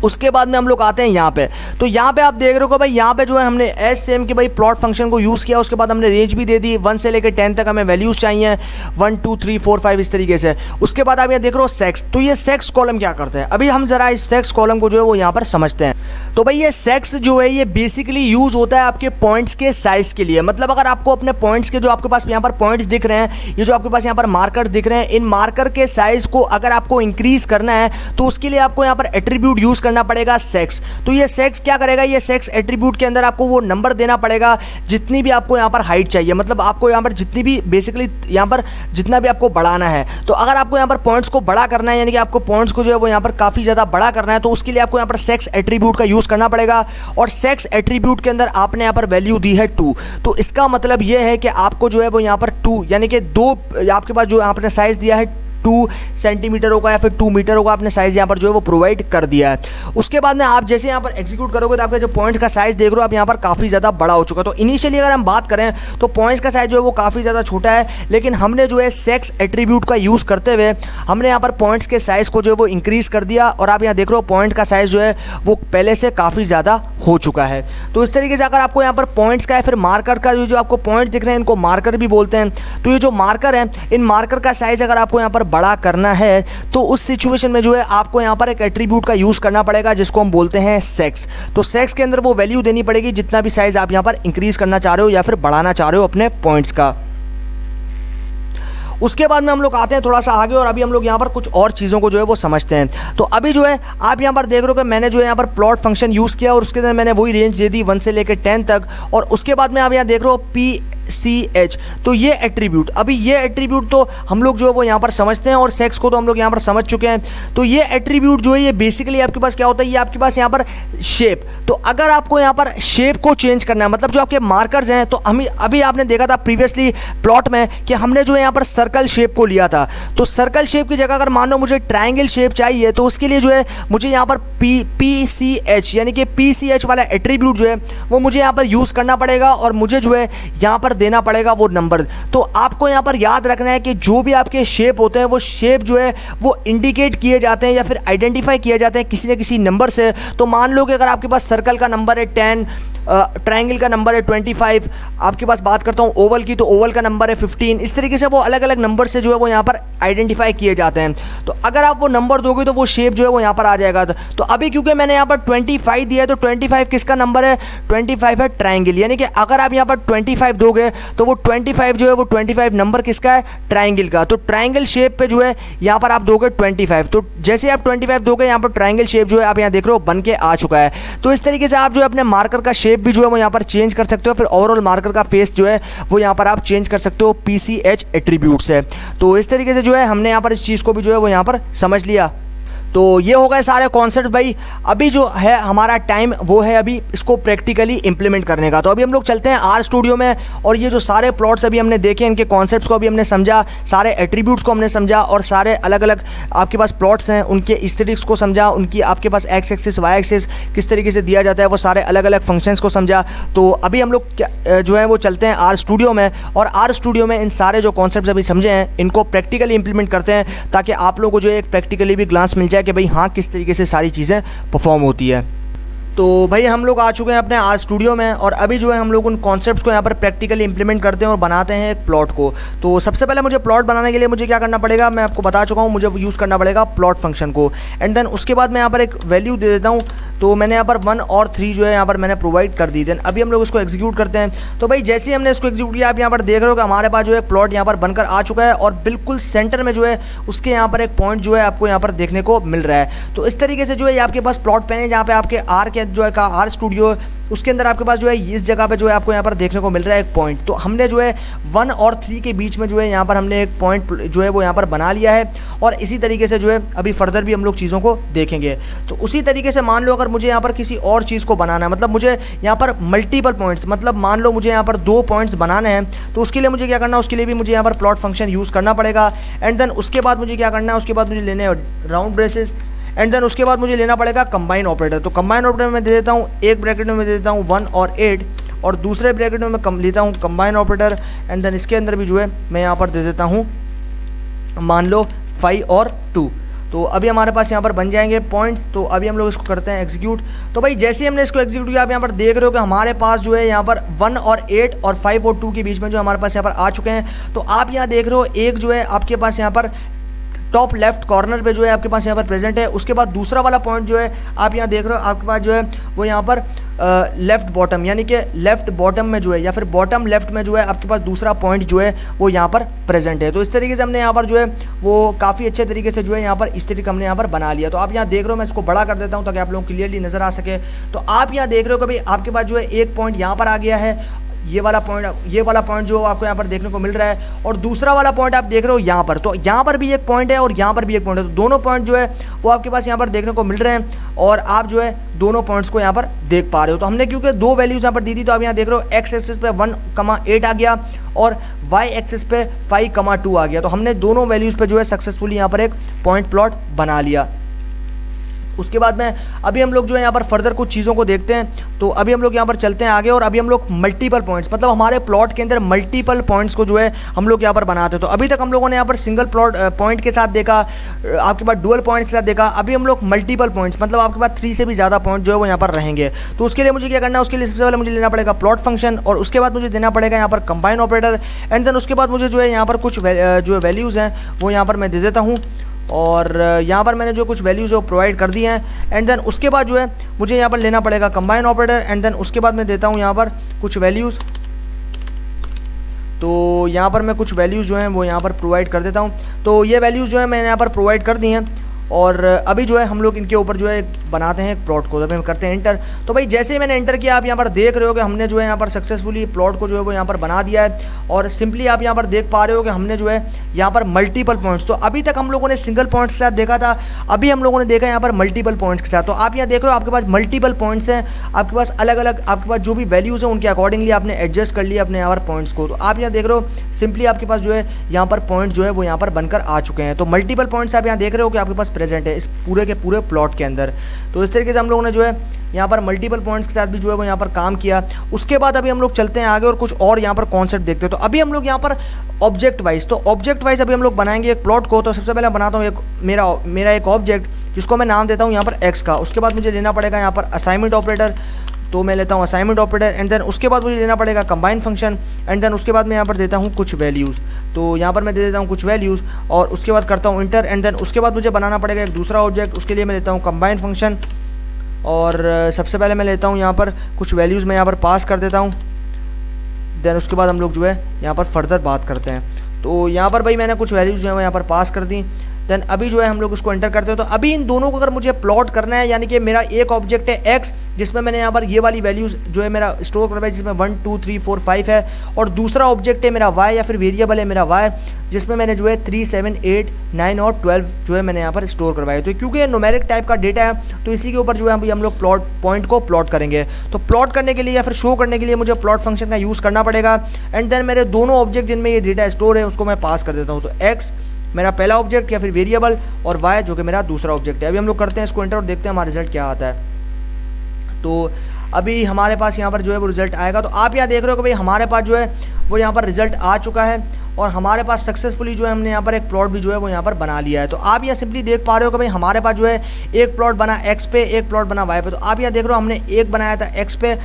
उसके बाद में हम लोग आते हैं यहाँ पे, तो यहाँ पे आप देख रहे हो भाई यहाँ पे जो है हमने एस सेम के भाई प्लॉट फंक्शन को यूज़ किया, उसके बाद हमने रेंज भी दे दी 1 से लेकर 10 तक हमें वैल्यूज़ चाहिए 1 2 3 4 5 इस तरीके से। उसके बाद आप यहाँ देख रहे हो सेक्स, तो ये सेक्स कॉलम क्या करते हैं, अभी हम जरा इस सेक्स कॉलम को जो है वो यहाँ पर समझते हैं। तो भाई ये सेक्स जो है ये बेसिकली यूज़ होता है आपके पॉइंट्स के साइज़ के लिए, मतलब अगर आपको अपने पॉइंट्स के जो आपके पास यहाँ पर पॉइंट्स दिख रहे हैं, ये जो आपके पास यहाँ पर मार्कर दिख रहे हैं, इन मार्कर के साइज़ को अगर आपको इंक्रीज़ करना है तो उसके लिए आपको यहाँ पर एट्रीब्यूट यूज़ करना पड़ेगा सेक्स। तो ये सेक्स क्या करेगा, ये सेक्स एट्रीब्यूट के अंदर आपको वो नंबर देना पड़ेगा जितनी भी आपको यहाँ पर हाइट चाहिए, मतलब आपको यहाँ पर जितनी भी बेसिकली यहाँ पर जितना भी आपको बढ़ाना है। तो अगर आपको यहाँ पर पॉइंट्स को बड़ा करना है, यानी कि आपको पॉइंट्स को जो है वो यहाँ पर काफ़ी ज़्यादा बड़ा करना है, तो उसके लिए आपको यहाँ पर सेक्स एट्रीब्यूट का यूज़ करना पड़ेगा। और सेक्स एट्रीब्यूट के अंदर आपने यहाँ पर वैल्यू दी है 2, तो इसका मतलब ये है कि आपको जो है वो यहाँ पर 2 यानी कि 2 आपके पास जो आपने साइज़ दिया है 2 सेंटीमीटर होगा या फिर 2 मीटर होगा, आपने साइज़ यहाँ पर जो है वो प्रोवाइड कर दिया है। उसके बाद में आप जैसे यहाँ पर एग्जीक्यूट करोगे तो आपके जो पॉइंट्स का साइज़ देख रहे हो आप यहाँ पर काफ़ी ज़्यादा बड़ा हो चुका है। तो इनिशियली अगर हम बात करें तो पॉइंट्स का साइज़ जो है वो काफ़ी ज़्यादा छोटा है, लेकिन हमने जो है सेक्स एट्रीब्यूट का यूज़ करते हुए हमने यहाँ पर पॉइंट्स के साइज़ को जो है वो इंक्रीज़ कर दिया, और आप यहाँ देख रहे हो पॉइंट का साइज़ जो है वो पहले से काफ़ी ज़्यादा हो चुका है। तो इस तरीके से अगर आपको यहाँ पर पॉइंट्स का या फिर मार्कर का जो आपको पॉइंट दिख रहे हैं इनको मार्कर भी बोलते हैं, तो ये जो मार्कर है इन मार्कर का साइज़ अगर आपको यहाँ पर बड़ा करना है तो उस सिचुएशन में जो है आपको यहाँ पर एक एट्रीब्यूट का यूज़ करना पड़ेगा जिसको हम बोलते हैं सेक्स। तो सेक्स के अंदर वो वैल्यू देनी पड़ेगी जितना भी साइज़ आप यहाँ पर इंक्रीज़ करना चाह रहे हो या फिर बढ़ाना चाह रहे हो अपने पॉइंट्स का। उसके बाद में हम लोग आते हैं थोड़ा सा आगे, और अभी हम लोग यहाँ पर कुछ और चीज़ों को जो है वो समझते हैं। तो अभी जो है आप यहाँ पर देख रहे हो कि मैंने जो है यहाँ पर प्लॉट फंक्शन यूज़ किया और उसके अंदर मैंने वही रेंज दे दी 1 से लेकर 10 तक, और उसके बाद में आप यहाँ देख रहे हो PCH, तो ये एट्रीब्यूट, अभी ये एट्रीब्यूट तो हम लोग जो है वो यहाँ पर समझते हैं और सेक्स को तो हम लोग यहाँ पर समझ चुके हैं। तो ये एट्रीब्यूट जो है ये बेसिकली आपके पास क्या होता है, ये आपके पास यहाँ पर शेप, तो अगर आपको यहाँ पर शेप को चेंज करना है, मतलब जो आपके मार्कर्स हैं, तो हम अभी आपने देखा था प्रीवियसली प्लॉट में कि हमने जो है यहाँ पर सर्कल शेप को लिया था, तो सर्कल शेप की जगह अगर मान लो मुझे ट्रायंगल शेप चाहिए तो उसके लिए जो है मुझे यहाँ पर PCH यानी कि PCH वाला एट्रीब्यूट जो है वो मुझे यहाँ पर यूज़ करना पड़ेगा, और मुझे जो है यहाँ पर देना पड़ेगा वो नंबर। तो आपको यहाँ पर याद रखना है कि जो भी आपके शेप होते हैं वो शेप जो है वो इंडिकेट किए जाते हैं या फिर आइडेंटिफाई किए जाते हैं किसी न किसी नंबर से। तो मान लो कि अगर आपके पास सर्कल का नंबर है 10, ट्रायंगल का नंबर है 25, आपके पास बात करता हूँ ओवल की, तो ओवल का नंबर है 15। इस तरीके से वो अलग अलग नंबर से जो है वो यहाँ पर आइडेंटिफाई किए जाते हैं। तो अगर आप वो नंबर दोगे तो वो शेप जो है वो यहाँ पर आ जाएगा। तो अभी क्योंकि मैंने यहाँ पर 25 दिया है तो 25 किसका नंबर है? 25 है ट्रायंगल, यानी कि अगर आप यहाँ पर 25 दोगे तो वो 25 जो है वो 25 नंबर किसका है? ट्रायंगल का। तो ट्रायंगल शेप पे जो है यहाँ पर आप दोगे 25। तो जैसे आप 25 दोगे यहाँ पर ट्रायंगल शेप जो है आप यहाँ देख रहे हो बन के आ चुका है। तो इस तरीके से आप जो है अपने मार्कर का शेप भी जो है वो यहाँ पर चेंज कर सकते हो, फिर ओवरऑल मार्कर का फेस जो है वो यहाँ पर आप चेंज कर सकते हो PCH एट्रीब्यूट से। तो इस तरीके से जो है हमने यहाँ पर इस चीज़ को भी जो है वो यहाँ पर समझ लिया। तो ये हो गए सारे कॉन्सेप्ट भाई। अभी जो है हमारा टाइम वो है अभी इसको प्रैक्टिकली इंप्लीमेंट करने का। तो अभी हम लोग चलते हैं आर स्टूडियो में और ये जो सारे प्लॉट्स अभी हमने देखे, इनके कॉन्सेप्ट्स को अभी हमने समझा, सारे एट्रीब्यूट्स को हमने समझा और सारे अलग अलग आपके पास प्लॉट्स हैं उनके एस्थेटिक्स को समझा, उनकी आपके पास एक्स एक्सिस वाई एक्सिस किस तरीके से दिया जाता है, वो सारे अलग अलग फंक्शंस को समझा। तो अभी हम लोग जो है वो चलते हैं आर स्टूडियो में और आर स्टूडियो में इन सारे जो कॉन्सेप्ट्स अभी समझे हैं इनको प्रैक्टिकली इंप्लीमेंट करते हैं ताकि आप लोगों को जो है एक प्रैक्टिकली भी ग्लांस मिल जाए कि भाई हाँ किस तरीके से सारी चीज़ें परफॉर्म होती है। तो भाई हम लोग आ चुके हैं अपने आर स्टूडियो में और अभी जो है हम लोग उन कॉन्सेप्ट्स को यहाँ पर प्रैक्टिकली इंप्लीमेंट करते हैं और बनाते हैं एक प्लॉट को। तो सबसे पहले मुझे प्लॉट बनाने के लिए मुझे क्या करना पड़ेगा, मैं आपको बता चुका हूँ, मुझे यूज़ करना पड़ेगा प्लॉट फंक्शन को। एंड देन उसके बाद मैं यहाँ पर एक वैल्यू दे देता हूँ। तो मैंने यहाँ पर 1 और 3 जो है यहाँ पर मैंने प्रोवाइड कर दी। देन अभी हम लोग इसको एग्जीक्यूट करते हैं। तो भाई जैसे ही हमने इसको एग्जीक्यूट किया आप यहाँ पर देख रहे हो कि हमारे पास जो है प्लॉट यहाँ पर बनकर आ चुका है और बिल्कुल सेंटर में जो है उसके यहाँ पर एक पॉइंट जो है आपको यहाँ पर देखने को मिल रहा है। तो इस तरीके से जो है आपके पास प्लॉट पेन है जहाँ पे आपके आर के जो है का आर स्टूडियो उसके अंदर आपके पास जो है इस जगह पे जो है आपको यहाँ पर देखने को मिल रहा है एक पॉइंट। तो हमने जो है 1 और 3 के बीच में जो है यहाँ पर हमने एक पॉइंट जो है वो यहाँ पर बना लिया है और इसी तरीके से जो है अभी फर्दर भी हम लोग चीज़ों को देखेंगे। तो उसी तरीके से मान लो अगर मुझे यहाँ पर किसी और चीज़ को बनाना है, मतलब मुझे यहाँ पर मल्टीपल पॉइंट्स, मतलब मान लो मुझे यहाँ पर 2 पॉइंट्स बनाने हैं, तो उसके लिए मुझे क्या करना है, उसके लिए भी मुझे यहाँ पर प्लॉट फंक्शन यूज़ करना पड़ेगा। एंड देन उसके बाद मुझे क्या करना है, उसके बाद मुझे लेने राउंड ब्रेसेस एंड देन उसके बाद मुझे लेना पड़ेगा कंबाइन ऑपरेटर। तो कंबाइन ऑपरेटर में दे देता हूँ, एक ब्रैकेट में दे देता हूँ 1 और 8 और दूसरे ब्रैकेट में मैं लेता हूँ कंबाइन ऑपरेटर एंड देन इसके अंदर भी जो है मैं यहाँ पर दे देता हूँ मान लो 5 और 2। तो अभी हमारे पास यहाँ पर बन जाएंगे पॉइंट्स। तो अभी हम लोग इसको करते हैं एग्जीक्यूट। तो भाई जैसे ही हमने इसको एग्जीक्यूट किया आप यहाँ पर देख रहे हो कि हमारे पास जो है यहाँ पर 1 और 8 और 5 और 2 के बीच में जो हमारे पास यहाँ पर आ चुके हैं। तो आप यहाँ देख रहे हो एक जो है आपके पास यहाँ पर टॉप लेफ्ट कॉर्नर पे जो है आपके पास यहाँ पर प्रेजेंट है। उसके बाद दूसरा वाला पॉइंट जो है आप यहाँ देख रहे हो आपके पास जो है वो यहाँ पर लेफ्ट बॉटम, यानी कि लेफ्ट बॉटम में जो है या फिर बॉटम लेफ्ट में जो है आपके पास दूसरा पॉइंट जो है वो यहाँ पर प्रेजेंट है। तो इस तरीके से हमने यहाँ पर जो है वो काफ़ी अच्छे तरीके से जो है यहाँ पर इस तरीके हमने यहाँ पर बना लिया। तो आप यहाँ देख रहे हो, मैं इसको बड़ा कर देता हूँ ताकि आप लोगों को क्लियरली नज़र आ सके। तो आप यहाँ देख रहे हो कि भाई आपके पास जो है एक पॉइंट यहाँ पर आ गया है, ये वाला पॉइंट जो आपको यहाँ पर देखने को मिल रहा है और दूसरा वाला पॉइंट आप देख रहे हो यहाँ पर। तो यहाँ पर भी एक पॉइंट है और यहाँ पर भी एक पॉइंट है। तो दोनों पॉइंट जो है वो आपके पास यहाँ पर देखने को मिल रहे हैं और आप जो है दोनों पॉइंट्स को यहाँ पर देख पा रहे हो। तो हमने क्योंकि 2 वैल्यूज़ यहाँ पर दी थी तो आप यहाँ देख रहे हो एक्स एक्सिस पे 1,8 आ गया और वाई एक्सिस पे 5,2 आ गया। तो हमने दोनों वैल्यूज़ पे जो है सक्सेसफुली यहाँ पर एक पॉइंट प्लॉट बना लिया। उसके बाद में अभी हम लोग जो है यहाँ पर फर्दर कुछ चीज़ों को देखते हैं। तो अभी हम लोग यहाँ पर चलते हैं आगे और अभी हम लोग मल्टीपल पॉइंट्स, मतलब हमारे प्लॉट के अंदर मल्टीपल पॉइंट्स को जो है हम लोग यहाँ पर बनाते हैं। तो अभी तक हम लोगों ने यहाँ पर सिंगल प्लॉट पॉइंट के साथ देखा, आपके पास डुअल पॉइंट के साथ देखा। अभी हम लोग मल्टीपल पॉइंट्स, मतलब आपके पास 3 से भी ज़्यादा पॉइंट जो है वो यहाँ पर रहेंगे। तो उसके लिए मुझे क्या करना है, उसके लिए सबसे पहले मुझे लेना पड़ेगा प्लॉट फंक्शन और उसके बाद मुझे देना पड़ेगा यहाँ पर कंबाइन ऑपरेटर एंड देन उसके बाद मुझे जो है यहाँ पर कुछ जो वैल्यूज़ हैं वो यहाँ पर मैं दे देता हूँ और यहाँ पर मैंने जो कुछ वैल्यूज़ वो प्रोवाइड कर दी हैं। एंड देन उसके बाद जो है मुझे यहाँ पर लेना पड़ेगा कंबाइन ऑपरेटर एंड देन उसके बाद मैं देता हूँ यहाँ पर कुछ वैल्यूज़। तो यहाँ पर मैं कुछ वैल्यूज़ जो हैं वो यहाँ पर प्रोवाइड कर देता हूँ। तो ये वैल्यूज़ जो है मैंने यहाँ पर प्रोवाइड कर दी हैं और अभी जो है हम लोग इनके ऊपर जो है बनाते हैं एक प्लॉट को। तो हम करते हैं एंटर। तो भाई जैसे ही मैंने एंटर किया आप यहाँ पर देख रहे हो कि हमने जो है यहाँ पर सक्सेसफुली प्लॉट को जो है वो यहाँ पर बना दिया है और सिंपली आप यहाँ पर देख पा रहे हो कि हमने जो है यहाँ पर मल्टीपल पॉइंट्स, तो अभी तक हम लोगों ने सिंगल पॉइंट्स के साथ देखा था, अभी हम लोगों ने देखा यहाँ पर मल्टीपल पॉइंट्स के साथ। तो आप यहाँ देख रहे हो आपके पास मल्टीपल पॉइंट्स हैं, आपके पास अलग अलग आपके पास जो भी वैल्यूज़ हैं उनके अकॉर्डिंगली आपने एडजस्ट कर लिया अपने यहाँ पर पॉइंट्स को। तो आप यहाँ देख रहे हो सिंपली आपके पास जो है यहाँ पर पॉइंट जो है वो यहाँ पर बनकर आ चुके हैं। तो मल्टीपल पॉइंट्स आप यहाँ देख रहे हो कि आपके पास प्रेजेंट है इस पूरे के पूरे प्लॉट के अंदर। तो इस तरीके से हम लोगों ने जो है यहाँ पर मल्टीपल पॉइंट्स के साथ भी जो है वो यहाँ पर काम किया। उसके बाद अभी हम लोग चलते हैं आगे और कुछ और यहाँ पर कॉन्सेप्ट देखते हैं। तो अभी हम लोग यहाँ पर ऑब्जेक्ट वाइज, तो ऑब्जेक्ट वाइज अभी हम लोग बनाएंगे एक प्लॉट को। तो सबसे पहले बनाता हूँ एक मेरा एक ऑब्जेक्ट जिसको मैं नाम देता हूँ यहाँ पर एक्स का। उसके बाद मुझे लेना पड़ेगा यहाँ पर असाइनमेंट ऑपरेटर, तो मैं लेता हूँ असाइनमेंट ऑपरेटर एंड देन उसके बाद मुझे लेना पड़ेगा कंबाइन फंक्शन एंड देन उसके बाद मैं यहाँ पर देता हूँ कुछ वैल्यूज़। तो यहाँ पर मैं दे देता हूँ कुछ वैल्यूज़ और उसके बाद करता हूँ इंटर एंड देन उसके बाद मुझे बनाना पड़ेगा एक दूसरा ऑब्जेक्ट। उसके लिए मैं लेता हूँ कंबाइन फंक्शन और सबसे पहले मैं लेता हूँ यहाँ पर कुछ वैल्यूज़ मैं यहाँ पर पास कर देता हूँ। देन उसके बाद हम लोग जो है यहाँ पर फर्दर बात करते हैं। तो यहाँ पर भाई मैंने कुछ वैल्यूज़ जो है यहाँ पर पास कर दी। देन अभी जो है हम लोग उसको एंटर करते हैं। तो अभी इन दोनों को अगर मुझे प्लॉट करना है, यानी कि मेरा एक ऑब्जेक्ट है एक्स जिसमें मैंने यहाँ पर ये वाली वैल्यूज़ जो है मेरा स्टोर करवाई जिसमें 1 2 3 4 5 है, और दूसरा ऑब्जेक्ट है मेरा वाई या फिर वेरिएबल है मेरा वाई जिसमें मैंने जो है 3 7 8 9 और 12 जो है मैंने यहाँ पर स्टोर करवाया। तो क्योंकि ये न्यूमेरिक टाइप का डेटा है तो इसी के ऊपर जो है हम लोग पॉइंट को प्लॉट करेंगे। तो प्लॉट करने के लिए या फिर शो करने के लिए मुझे प्लॉट फंक्शन का यूज़ करना पड़ेगा एंड देन मेरे दोनों ऑब्जेक्ट जिनमें ये डेटा स्टोर है उसको मैं पास कर देता हूँ। तो एक्स मेरा पहला ऑब्जेक्ट या फिर वेरिएबल और वाई जो कि मेरा दूसरा ऑब्जेक्ट है। अभी हम लोग करते हैं इसको एंटर और देखते हैं हमारा रिजल्ट क्या आता है। तो अभी हमारे पास यहाँ पर जो है वो रिजल्ट आएगा। तो आप यहाँ देख रहे हो कि भाई हमारे पास जो है वो यहाँ पर रिजल्ट आ चुका है और हमारे पास सक्सेसफुली जो है हमने यहाँ पर एक प्लॉट भी जो है वो यहाँ पर बना लिया है। तो आप यहाँ सिंपली देख पा रहे हो कि भाई हमारे पास जो है एक प्लॉट बना एक्स पे, एक प्लॉट बना वाई पे। तो आप यहाँ देख रहे हो हमने एक बनाया था एक्स पे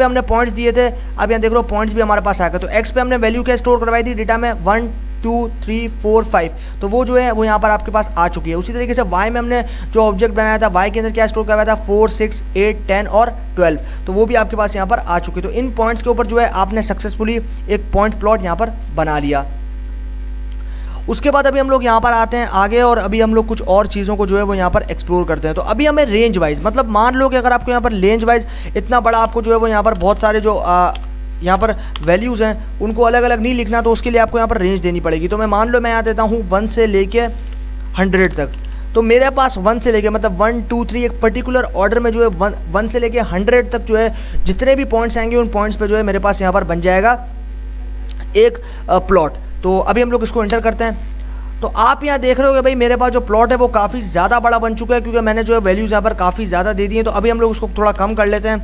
हमने पॉइंट्स दिए थे। अब यहाँ देख रहे हो पॉइंट्स भी हमारे पास आ गए। तो एक्स पे हमने वैल्यू क्या स्टोर करवाई थी डेटा में 1 2 3 4 5, तो वो जो है वो यहाँ पर आपके पास आ चुकी है। उसी तरीके से वाई में हमने जो ऑब्जेक्ट बनाया था वाई के अंदर क्या स्टोर करवाया था 4 6 8 10 और 12, तो वो भी आपके पास यहाँ पर आ चुकी है। तो इन पॉइंट्स के ऊपर जो है आपने सक्सेसफुली एक पॉइंट प्लॉट यहाँ पर बना लिया। उसके बाद अभी हम लोग यहाँ पर आते हैं आगे और अभी हम लोग कुछ और चीज़ों को जो है वो यहाँ पर एक्सप्लोर करते हैं। तो अभी हमें रेंज वाइज, मतलब मान लो कि अगर आपको यहाँ पर रेंज वाइज इतना बड़ा आपको जो है वो यहाँ पर बहुत सारे जो यहाँ पर वैल्यूज़ हैं उनको अलग अलग नहीं लिखना, तो उसके लिए आपको यहाँ पर रेंज देनी पड़ेगी। तो मैं मान लो मैं यहाँ देता हूँ 1 से लेके 100 तक। तो मेरे पास 1 से लेके मतलब 1 2 3 एक पर्टिकुलर ऑर्डर में जो है 1 से लेके 100 तक जो है जितने भी पॉइंट्स आएंगे उन पॉइंट्स पे जो है मेरे पास यहाँ पर बन जाएगा एक प्लॉट। तो अभी हम लोग इसको एंटर करते हैं। तो आप यहाँ देख रहे हो कि भाई मेरे पास जो प्लॉट है वो काफ़ी ज़्यादा बड़ा बन चुका है क्योंकि मैंने जो है वैल्यूज़ यहाँ पर काफ़ी ज़्यादा दे दी हैं। तो अभी हम लोग उसको थोड़ा कम कर लेते हैं।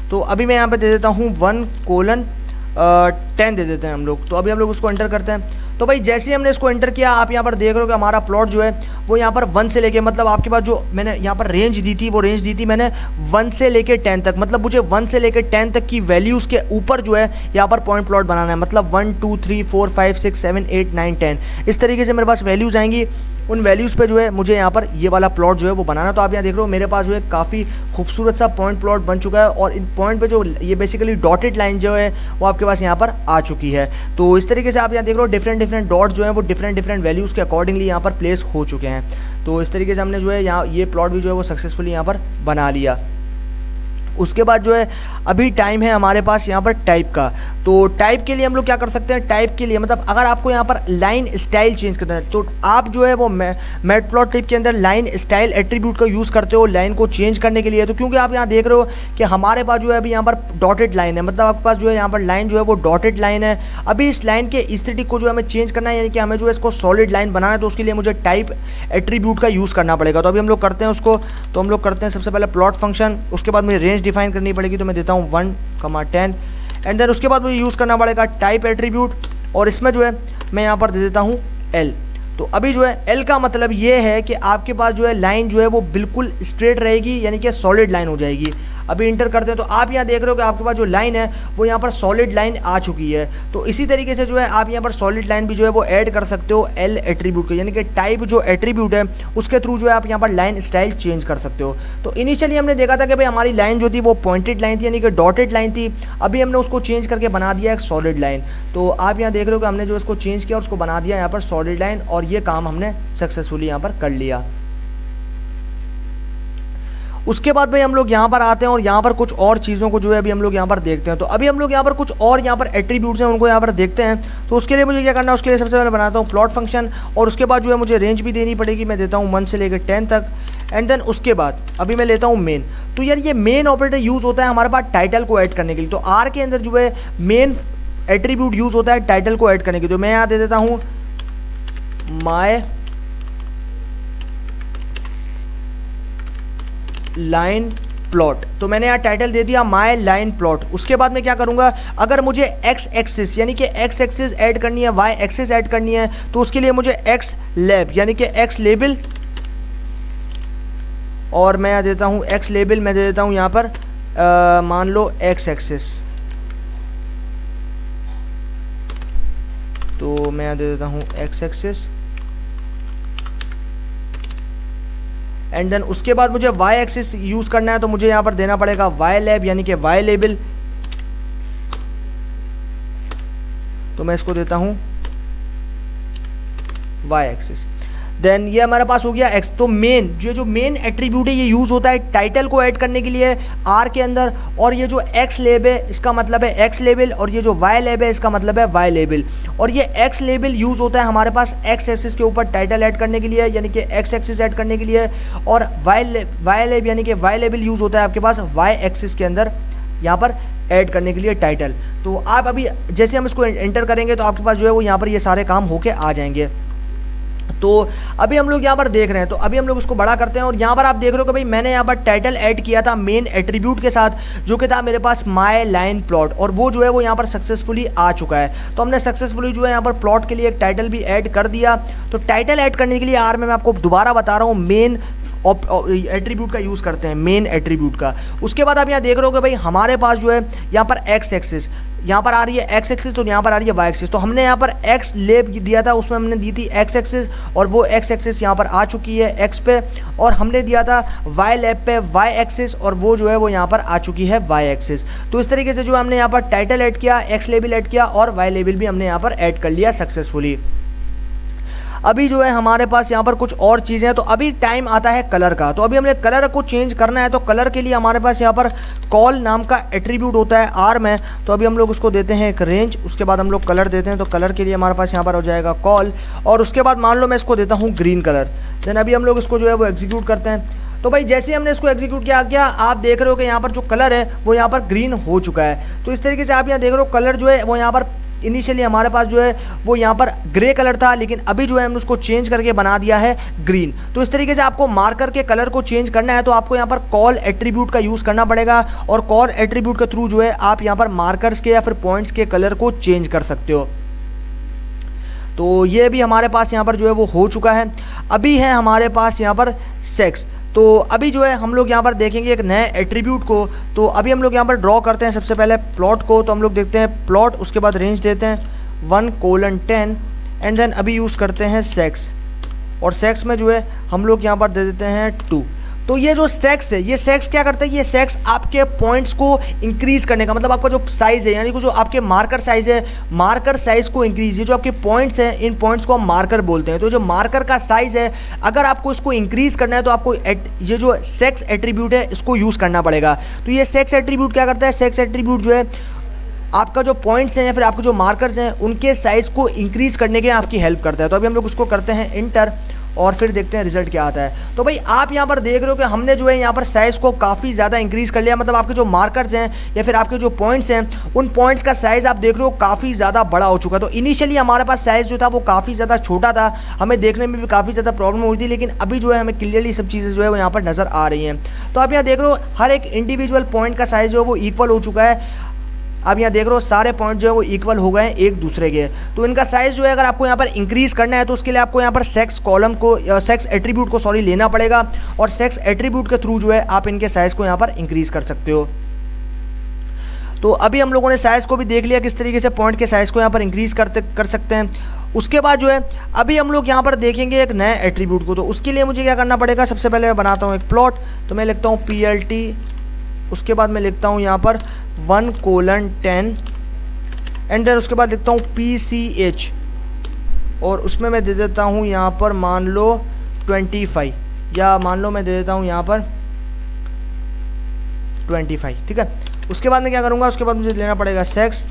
तो अभी मैं यहाँ पे दे देता हूँ 1:10 दे देते हैं हम लोग। तो अभी हम लोग उसको एंटर करते हैं। तो भाई जैसे ही हमने इसको एंटर किया आप यहाँ पर देख रहे हो कि हमारा प्लॉट जो है वो यहाँ पर 1 से लेके, मतलब आपके पास जो मैंने यहाँ पर रेंज दी थी वो रेंज दी थी मैंने 1 से लेके 10 तक, मतलब मुझे 1 से लेके 10 तक की वैल्यूज़ के ऊपर जो है यहाँ पर पॉइंट प्लॉट बनाना है। मतलब 1 2 3 4 5 6 7 8 9 10 इस तरीके से मेरे पास वैल्यूज़ आएंगी। उन वैल्यूज़ पे जो है मुझे यहाँ पर ये वाला प्लॉट जो है वो बनाना। तो आप यहाँ देख रहे हो मेरे पास जो है काफ़ी खूबसूरत सा पॉइंट प्लॉट बन चुका है और इन पॉइंट पे जो ये बेसिकली डॉटेड लाइन जो है वो आपके पास यहाँ पर आ चुकी है। तो इस तरीके से आप यहाँ देख रहे हो डिफरेंट डॉट्स जो है वो डिफरेंट वैल्यूज़ के अकॉर्डिंगली यहाँ पर प्लेस हो चुके हैं। तो इस तरीके से हमने जो है यहाँ ये प्लॉट भी जो है वो सक्सेसफुली यहाँ पर बना लिया। उसके बाद जो है अभी टाइम है हमारे पास यहाँ पर टाइप का। तो टाइप के लिए हम लोग क्या कर सकते हैं, टाइप के लिए मतलब अगर आपको यहाँ पर लाइन स्टाइल चेंज करना है तो आप जो है वो मैटप्लॉटलिब के अंदर लाइन स्टाइल एट्रीब्यूट का यूज़ करते हो लाइन को चेंज करने के लिए। तो क्योंकि आप यहाँ देख रहे हो कि हमारे पास जो है अभी यहाँ पर डॉटेड लाइन है, मतलब आपके पास जो है यहाँ पर लाइन जो है वो डॉटेड लाइन है। अभी इस लाइन के एस्थेटिक को जो है हमें चेंज करना है, यानी कि हमें जो है इसको सॉलिड लाइन बनाना है, तो उसके लिए मुझे टाइप एट्रीब्यूट का यूज़ करना पड़ेगा। तो अभी हम लोग करते हैं उसको। तो हम लोग करते हैं सबसे पहले प्लॉट फंक्शन, उसके बाद मुझे रेंज डिफाइन करनी पड़ेगी। तो मैं देता हूँ 1,10 एंड देन उसके बाद मुझे यूज़ करना पड़ेगा टाइप एट्रीब्यूट और इसमें जो है मैं यहाँ पर दे देता हूँ L। तो अभी जो है L का मतलब ये है कि आपके पास जो है लाइन जो है वो बिल्कुल स्ट्रेट रहेगी, यानी कि सॉलिड लाइन हो जाएगी। अभी इंटर करते हैं तो आप यहाँ देख रहे हो कि आपके पास जो लाइन है वो यहाँ पर सॉलिड लाइन आ चुकी है। तो इसी तरीके से जो है आप यहाँ पर सॉलिड लाइन भी जो है वो ऐड कर सकते हो L एट्रीब्यूट के, यानी कि टाइप जो एट्रीब्यूट है उसके थ्रू जो है आप यहाँ पर लाइन स्टाइल चेंज कर सकते हो। तो इनिशियली हमने देखा था कि भाई हमारी लाइन जो थी वो पॉइंटेड लाइन थी, यानी कि डॉटेड लाइन थी। अभी हमने उसको चेंज करके बना दिया एक सॉलिड लाइन। तो आप यहाँ देख रहे हो कि हमने जो इसको चेंज किया उसको बना दिया यहाँ पर सॉलिड लाइन और ये काम हमने सक्सेसफुली यहाँ पर कर लिया। उसके बाद भाई हम लोग यहाँ पर आते हैं और यहाँ पर कुछ और चीज़ों को जो है अभी हम लोग यहाँ पर देखते हैं। तो अभी हम लोग यहाँ पर कुछ और यहाँ पर एट्रीब्यूट्स हैं उनको यहाँ पर देखते हैं। तो उसके लिए मुझे क्या करना है, उसके लिए सबसे पहले बनाता हूँ प्लॉट फंक्शन और उसके बाद जो है मुझे रेंज भी देनी पड़ेगी। मैं देता हूँ 1 से लेकर 10 तक एंड देन उसके बाद अभी मैं लेता हूँ मेन। तो यार ये मेन ऑपरेटर यूज़ होता है हमारे पास टाइटल को ऐड करने के लिए। तो आर के अंदर जो है मेन एट्रीब्यूट यूज़ होता है टाइटल को ऐड करने के लिए। तो मैं यहाँ दे देता हूँ माय लाइन प्लॉट। तो मैंने यहाँ टाइटल दे दिया माय लाइन प्लॉट। उसके बाद मैं क्या करूँगा, अगर मुझे एक्स एक्सिस यानी कि एक्स एक्सिस ऐड करनी है, वाई एक्सिस ऐड करनी है, तो उसके लिए मुझे एक्स लेब यानी कि एक्स लेबल, और मैं यहाँ देता हूँ एक्स लेबल, मैं दे देता हूँ यहाँ पर मान लो एक्स एक्सिस, तो मैं यहाँ दे देता हूँ एक्स एक्सिस। एंड देन उसके बाद मुझे वाई एक्सिस यूज़ करना है, तो मुझे यहाँ पर देना पड़ेगा वाई लैब यानी कि वाई लेबल, तो मैं इसको देता हूँ वाई एक्सिस। देन ये हमारे पास हो गया एक्स। तो मेन जो मेन एट्रीब्यूट है ये यूज़ होता है टाइटल को ऐड करने के लिए आर के अंदर, और ये जो एक्स लेब है इसका मतलब है एक्स लेबल, और ये जो वाई लेब है इसका मतलब है वाई लेबल। और ये एक्स लेबल यूज़ होता है हमारे पास एक्स एक्सिस के ऊपर टाइटल ऐड करने के लिए यानी कि एक्स एक्सिस ऐड करने के लिए, और वाई लेब यानी कि वाई लेबल यूज़ होता है आपके पास वाई एक्सिस के अंदर यहाँ पर ऐड करने के लिए टाइटल। तो आप अभी जैसे हम इसको एंटर करेंगे तो आपके पास जो है वो यहाँ पर ये सारे काम होके आ जाएंगे। तो अभी हम लोग यहाँ पर देख रहे हैं, तो अभी हम लोग उसको बड़ा करते हैं, और यहाँ पर आप देख रहे हो कि भाई मैंने यहाँ पर टाइटल ऐड किया था मेन एट्रीब्यूट के साथ, जो कि था मेरे पास माय लाइन प्लॉट, और वो जो है वो यहाँ पर सक्सेसफुली आ चुका है। तो हमने सक्सेसफुली जो है यहाँ पर प्लॉट के लिए एक टाइटल भी ऐड कर दिया। तो टाइटल ऐड करने के लिए यार मैं आपको दोबारा बता रहा हूँ मेन एट्रीब्यूट का यूज़ करते हैं, मेन एट्रीब्यूट का। उसके बाद आप यहाँ देख रहे हो कि भाई हमारे पास जो है यहाँ पर एक्स एक्सिस, यहाँ पर आ रही है एक्स एक्सिस, तो यहाँ पर आ रही है वाई एक्सिस। तो हमने यहाँ पर एक्स लेब दिया था, उसमें हमने दी थी एक्स एक्सिस, और वो एक्स एक्सिस यहाँ पर आ चुकी है एक्स पे, और हमने दिया था वाई लेब पे वाई एक्सिस, और वो जो है वो यहाँ पर आ चुकी है वाई एक्सिस। तो इस तरीके से जो हमने यहाँ पर टाइटल ऐड किया, एक्स लेबल ऐड किया, और वाई लेबल भी हमने यहाँ पर ऐड कर लिया सक्सेसफुली। अभी जो है हमारे पास यहाँ पर कुछ और चीज़ें हैं। तो अभी टाइम आता है कलर का। तो अभी हमने कलर को चेंज करना है, तो कलर के लिए हमारे पास यहाँ पर कॉल नाम का एट्रीब्यूट होता है आर में। तो अभी हम लोग उसको देते हैं एक रेंज, उसके बाद हम लोग कलर देते हैं। तो कलर के लिए हमारे पास यहाँ पर हो जाएगा कॉल, और उसके बाद मान लो मैं इसको देता हूँ ग्रीन कलर। देन अभी हम लोग इसको जो है वो एग्जीक्यूट करते हैं। तो भाई जैसे हमने इसको एग्जीक्यूट किया आप देख रहे हो कि यहाँ पर जो कलर है वो यहाँ पर ग्रीन हो चुका है। तो इस तरीके से आप यहाँ देख रहे हो कलर जो है वो यहाँ पर इनिशियली हमारे पास जो है वो यहाँ पर ग्रे कलर था, लेकिन अभी जो है हमने उसको चेंज करके बना दिया है ग्रीन। तो इस तरीके से आपको मार्कर के कलर को चेंज करना है, तो आपको यहाँ पर कॉल एट्रीब्यूट का यूज़ करना पड़ेगा, और कॉल एट्रीब्यूट के थ्रू जो है आप यहाँ पर मार्कर्स के या फिर पॉइंट्स के कलर को चेंज कर सकते हो। तो ये भी हमारे पास यहाँ पर जो है वो हो चुका है। अभी है हमारे पास यहाँ पर सेक्स। तो अभी जो है हम लोग यहाँ पर देखेंगे एक नए एट्रीब्यूट को। तो अभी हम लोग यहाँ पर ड्रॉ करते हैं सबसे पहले प्लॉट को। तो हम लोग देखते हैं प्लॉट, उसके बाद रेंज देते हैं 1:10, एंड देन अभी यूज़ करते हैं सेक्स, और सेक्स में जो है हम लोग यहाँ पर दे देते हैं 2। तो ये जो सेक्स है, ये सेक्स क्या करता है, ये सेक्स आपके पॉइंट्स को इंक्रीज़ करने का मतलब आपका जो साइज़ है, यानी कि जो आपके मार्कर साइज़ है, मार्कर साइज़ को इंक्रीज़, ये जो आपके पॉइंट्स हैं इन पॉइंट्स को हम मार्कर बोलते हैं। तो जो मार्कर का साइज़ है, अगर आपको इसको इंक्रीज़ करना है तो आपको ये जो सेक्स एट्रीब्यूट है इसको यूज़ करना पड़ेगा। तो ये सेक्स एट्रीब्यूट क्या करता है, सेक्स एट्रीब्यूट जो है आपका जो पॉइंट्स हैं या फिर आपके जो मार्कर्स हैं उनके साइज़ को इंक्रीज़ करने के आपकी हेल्प करता है। तो अभी हम लोग उसको करते हैं इंटर, और फिर देखते हैं रिजल्ट क्या आता है। तो भाई आप यहाँ पर देख रहे हो कि हमने जो है यहाँ पर साइज़ को काफ़ी ज़्यादा इंक्रीज़ कर लिया, मतलब आपके जो मार्कर्स हैं या फिर आपके जो पॉइंट्स हैं उन पॉइंट्स का साइज़ आप देख रहे हो काफ़ी ज़्यादा बड़ा हो चुका है। तो इनिशियली हमारे पास साइज़ जो था वो काफ़ी ज़्यादा छोटा था, हमें देखने में भी काफ़ी ज़्यादा प्रॉब्लम हुई थी, लेकिन अभी जो है हमें क्लियरली सब चीज़ें जो है वो यहाँ पर नज़र आ रही हैं। तो आप यहाँ देख रहे हो हर एक इंडिविजुअल पॉइंट का साइज़ जो है वो इक्वल हो चुका है। अब यहाँ देख रहे हो सारे पॉइंट जो है वो इक्वल हो गए हैं एक दूसरे के। तो इनका साइज़ जो है अगर आपको यहाँ पर इंक्रीज़ करना है तो उसके लिए आपको यहाँ पर सेक्स कॉलम को सेक्स एट्रीब्यूट को लेना पड़ेगा, और सेक्स एट्रीब्यूट के थ्रू जो है आप इनके साइज़ को यहाँ पर इंक्रीज़ कर सकते हो। तो अभी हम लोगों ने साइज़ को भी देख लिया किस तरीके से पॉइंट के साइज़ को यहाँ पर इंक्रीज़ कर सकते हैं। उसके बाद जो है अभी हम लोग यहाँ पर देखेंगे एक नए एट्रीब्यूट को। तो उसके लिए मुझे क्या करना पड़ेगा, सबसे पहले मैं बनाता हूँ एक प्लॉट। तो मैं लिखता हूँ PLT, उसके बाद मैं लिखता हूँ यहाँ पर 1:10, एंड देन उसके बाद लिखता हूँ PCH, और उसमें मैं दे देता हूँ यहाँ पर मान लो 25, या मान लो मैं दे देता हूँ यहाँ पर 25, ठीक है। उसके बाद मैं क्या करूँगा, उसके बाद मुझे लेना पड़ेगा सेक्स,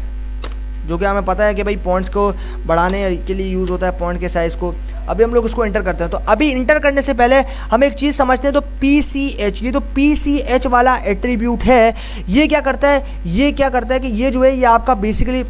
जो कि हमें पता है कि भाई पॉइंट्स को बढ़ाने के लिए यूज़ होता है पॉइंट के साइज़ को। अभी हम लोग उसको इंटर करते हैं। तो अभी इंटर करने से पहले हम एक चीज़ समझते हैं। तो PCH, ये तो PCH वाला एट्रीब्यूट है, ये क्या करता है, ये क्या करता है कि ये जो है ये आपका बेसिकली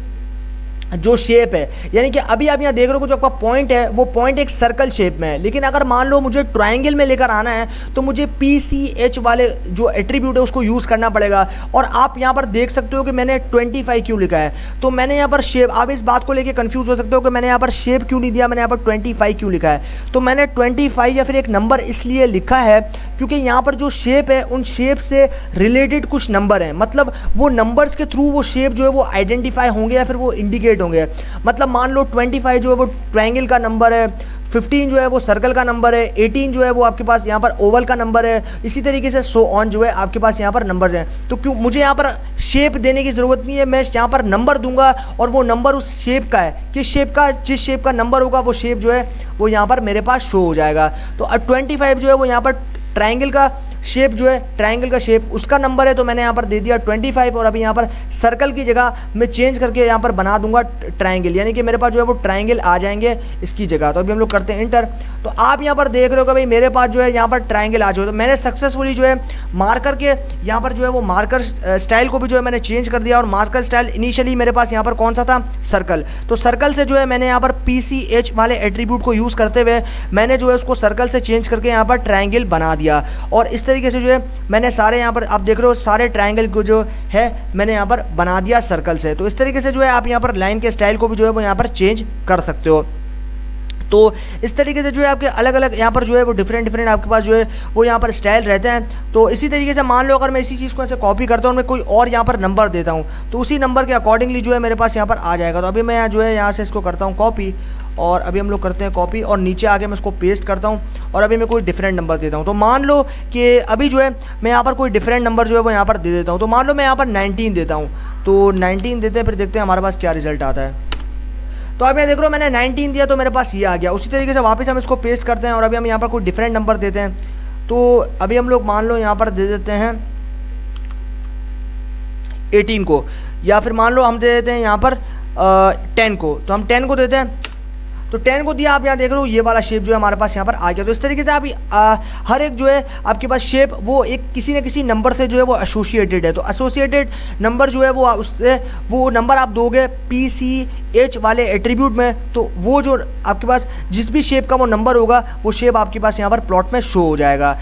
जो शेप है, यानी कि अभी आप यहाँ देख रहे हो जो आपका पॉइंट है वो पॉइंट एक सर्कल शेप में है, लेकिन अगर मान लो मुझे ट्रायंगल में लेकर आना है तो मुझे PCH वाले जो एट्रीब्यूट है उसको यूज़ करना पड़ेगा। और आप यहाँ पर देख सकते हो कि मैंने 25 क्यों लिखा है, तो मैंने यहाँ पर शेप, आप इस बात को लेकर कंफ्यूज हो सकते हो कि मैंने यहाँ पर शेप क्यों नहीं दिया, मैंने यहाँ पर 25 क्यों लिखा है। तो मैंने 25 या फिर एक नंबर इसलिए लिखा है क्योंकि यहाँ पर जो शेप है उन शेप से रिलेटेड कुछ नंबर हैं, मतलब वो नंबर्स के थ्रू वो शेप जो है वो आइडेंटिफाई होंगे या फिर वो इंडिकेट होंगे। मतलब मान लो 25 जो है वो ट्रायंगल का नंबर है, 15 जो है वो सर्कल का नंबर है, 18 जो है वो आपके पास यहाँ पर ओवल का नंबर है, इसी तरीके से सो ऑन जो है आपके पास यहाँ पर नंबर हैं। तो क्यों मुझे यहाँ पर शेप देने की ज़रूरत नहीं है, मैं यहाँ पर नंबर दूंगा और वो नंबर उस शेप का है कि शेप का जिस शेप का नंबर होगा वो शेप जो है वो यहाँ पर मेरे पास शो हो जाएगा। तो 25 जो है वो यहाँ पर ट्रायंगल का शेप जो है, ट्रायंगल का शेप उसका नंबर है, तो मैंने यहाँ पर दे दिया 25। और अभी यहाँ पर सर्कल की जगह मैं चेंज करके यहाँ पर बना दूंगा ट्रायंगल, यानी कि मेरे पास जो है वो ट्रायंगल आ जाएंगे इसकी जगह। तो अभी हम लोग करते हैं इंटर। तो आप यहाँ पर देख रहे हो कि भाई मेरे पास जो है यहाँ पर ट्रायंगल आ जाए। तो मैंने सक्सेसफुली जो है मार्कर के यहाँ पर जो है वो मार्कर स्टाइल को भी जो है मैंने चेंज कर दिया। और मार्कर स्टाइल इनिशियली मेरे पास यहाँ पर कौन सा था, सर्कल। तो सर्कल से जो है मैंने यहाँ पर PCH वाले एट्रीब्यूट को यूज़ करते हुए मैंने जो है उसको सर्कल से चेंज करके यहाँ पर ट्रायंगल बना दिया। और इस तरीके से जो है मैंने सारे यहाँ पर आप देख रहे हो सारे ट्रायंगल को जो है मैंने यहाँ पर बना दिया सर्कल से। तो इस तरीके से जो है आप यहाँ पर लाइन के स्टाइल को भी जो है वो यहाँ पर चेंज कर सकते हो। तो इस तरीके से जो है आपके अलग अलग यहाँ पर जो है वो डिफरेंट आपके पास जो है वो यहाँ पर स्टाइल रहते हैं। तो इसी तरीके से मान लो अगर मैं इसी चीज़ को ऐसे कॉपी करता हूँ, मैं कोई और यहाँ पर नंबर देता हूँ तो उसी नंबर के अकॉर्डिंगली जो है मेरे पास यहाँ पर आ जाएगा। तो अभी मैं जो है यहाँ से इसको करता हूँ कॉपी, और अभी हम लोग करते हैं कॉपी और नीचे आके मैं इसको पेस्ट करता हूँ और अभी मैं कोई डिफरेंट नंबर देता हूँ। तो मान लो कि अभी जो है मैं यहाँ पर कोई डिफरेंट नंबर जो है वो यहाँ पर दे देता हूँ। तो मान लो मैं यहाँ पर 19 देता हूँ, तो 19 देते हैं, फिर देखते हैं हमारे पास क्या रिजल्ट आता है। तो अब मैं देख रहा हूँ मैंने 19 दिया तो मेरे पास ये आ गया। उसी तरीके से वापस हम इसको पेस्ट करते हैं और अभी हम यहाँ पर कोई डिफरेंट नंबर देते हैं। तो अभी हम लोग मान लो यहाँ पर दे देते हैं 18 को, या फिर मान लो हम दे देते हैं यहाँ पर 10 को। तो हम 10 को देते हैं, तो 10 को दिया। आप यहाँ देख रहे हो ये वाला शेप जो है हमारे पास यहाँ पर आ गया। तो इस तरीके से आप हर एक जो है आपके पास शेप वो एक किसी न किसी नंबर से जो है वो एसोसिएटेड है। तो एसोसिएटेड नंबर जो है वो उससे वो नंबर आप दोगे PCH वाले एट्रीब्यूट में, तो वो जो आपके पास जिस भी शेप का वो नंबर होगा वो शेप आपके पास यहाँ पर प्लॉट में शो हो जाएगा।